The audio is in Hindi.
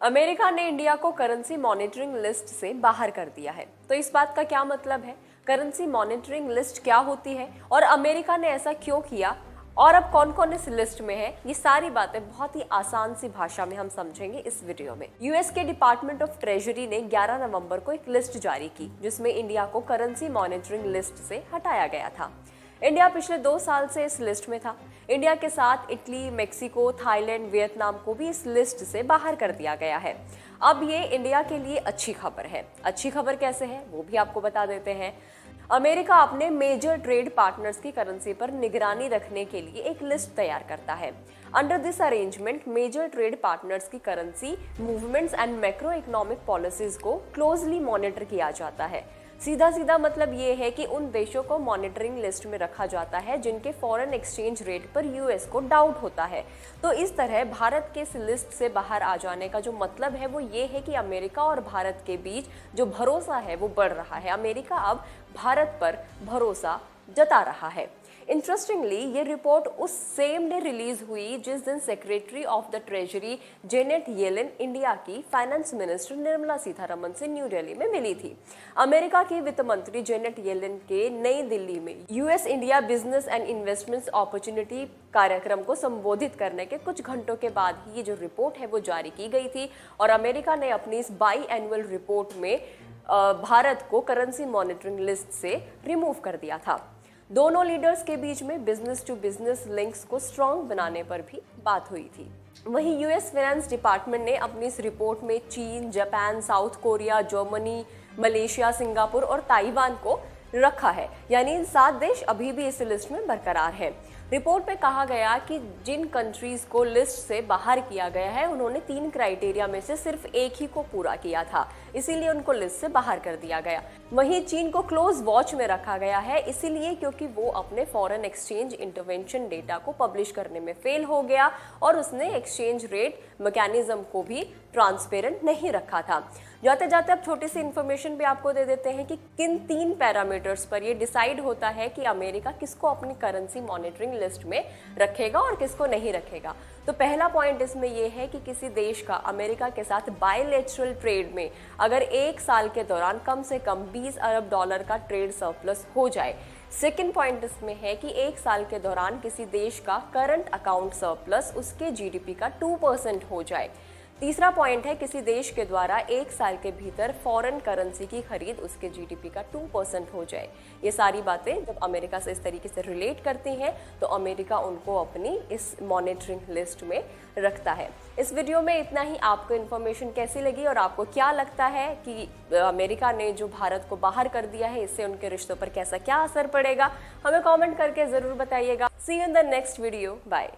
अमेरिका ने इंडिया को करेंसी मॉनिटरिंग लिस्ट से बाहर कर दिया है। तो इस बात का क्या मतलब है, करेंसी मॉनिटरिंग लिस्ट क्या होती है और अमेरिका ने ऐसा क्यों किया और अब कौन कौन इस लिस्ट में है, ये सारी बातें बहुत ही आसान सी भाषा में हम समझेंगे इस वीडियो में। यूएस के डिपार्टमेंट ऑफ ट्रेजरी ने 11 नवंबर को एक लिस्ट जारी की जिसमें इंडिया को करेंसी मॉनिटरिंग लिस्ट से हटाया गया था। इंडिया पिछले 2 साल से इस लिस्ट में था। इंडिया के साथ इटली, मेक्सिको, थाईलैंड, वियतनाम को भी इस लिस्ट से बाहर कर दिया गया है। अब ये इंडिया के लिए अच्छी खबर है। अच्छी खबर कैसे है वो भी आपको बता देते हैं। अमेरिका अपने मेजर ट्रेड पार्टनर्स की करेंसी पर निगरानी रखने के लिए एक लिस्ट तैयार करता है। Under this arrangement major trade partners की currency movements and macroeconomic policies को क्लोजली मॉनिटर किया जाता है। सीधा सीधा मतलब ये है कि उन देशों को मॉनिटरिंग लिस्ट में रखा जाता है जिनके फॉरेन एक्सचेंज रेट पर यूएस को डाउट होता है। तो इस तरह भारत के इस लिस्ट से बाहर आ जाने का जो मतलब है वो ये है कि अमेरिका और भारत के बीच जो भरोसा है वो बढ़ रहा है। अमेरिका अब भारत पर भरोसा जता रहा है। इंटरेस्टिंगली ये रिपोर्ट उस सेम डे रिलीज हुई जिस दिन secretary of the treasury Janet Yellen India की फाइनेंस मिनिस्टर निर्मला सीतारमण से न्यू दिल्ली में मिली थी। अमेरिका की वित्त मंत्री जेनेट येलेन के नई दिल्ली में US India business and investments opportunity कार्यक्रम को संबोधित करने के कुछ घंटों के बाद ही ये जो रिपोर्ट है वो जारी की गई थी और अमेरिका ने अपनी इस बाई एनुअल रिपोर्ट में भारत को करेंसी मॉनिटरिंग लिस्ट से रिमूव कर दिया था। दोनों लीडर्स के बीच में बिजनेस टू बिजनेस लिंक्स को स्ट्रांग बनाने पर भी बात हुई थी। वहीं यूएस फाइनेंस डिपार्टमेंट ने अपनी इस रिपोर्ट में चीन, Japan, south Korea, Germany, Malaysia, Singapore और ताइवान को रखा है, यानी इन 7 देश अभी भी इस लिस्ट में बरकरार हैं। रिपोर्ट में कहा गया कि जिन कंट्रीज को लिस्ट से बाहर किया गया है उन्होंने 3 क्राइटेरिया में से सिर्फ एक ही को पूरा किया था, इसीलिए उनको लिस्ट से बाहर कर दिया गया। वहीं चीन को क्लोज वॉच में रखा गया है, इसीलिए क्योंकि वो अपने फॉरेन एक्सचेंज इंटरवेंशन डेटा को पब्लिश करने में फेल हो गया और उसने एक्सचेंज रेट मैकेनिज्म को भी ट्रांसपेरेंट नहीं रखा था। जाते जाते अब छोटी सी इन्फॉर्मेशन भी आपको दे देते हैं कि किन 3 पैरामीटर्स पर ये डिसाइड होता है कि अमेरिका किसको अपनी करेंसी मॉनिटरिंग लिस्ट में रखेगा और किसको नहीं रखेगा। तो पहला पॉइंट इसमें यह है कि किसी देश का अमेरिका के साथ बायलैटरल ट्रेड में अगर 1 साल के दौरान कम से कम $20 अरब का ट्रेड सरप्लस हो जाए। सेकेंड पॉइंट इसमें है कि 1 साल के दौरान किसी देश का करंट अकाउंट सरप्लस उसके जीडीपी का 2% हो जाए। तीसरा पॉइंट है किसी देश के द्वारा 1 साल के भीतर फॉरेन करेंसी की खरीद उसके जीडीपी का 2% हो जाए। ये सारी बातें जब अमेरिका से इस तरीके से रिलेट करती हैं तो अमेरिका उनको अपनी इस मॉनिटरिंग लिस्ट में रखता है। इस वीडियो में इतना ही। आपको इन्फॉर्मेशन कैसी लगी और आपको क्या लगता है कि अमेरिका ने जो भारत को बाहर कर दिया है इससे उनके रिश्तों पर कैसा क्या असर पड़ेगा, हमें कॉमेंट करके जरूर बताइएगा। See you in the next video. Bye.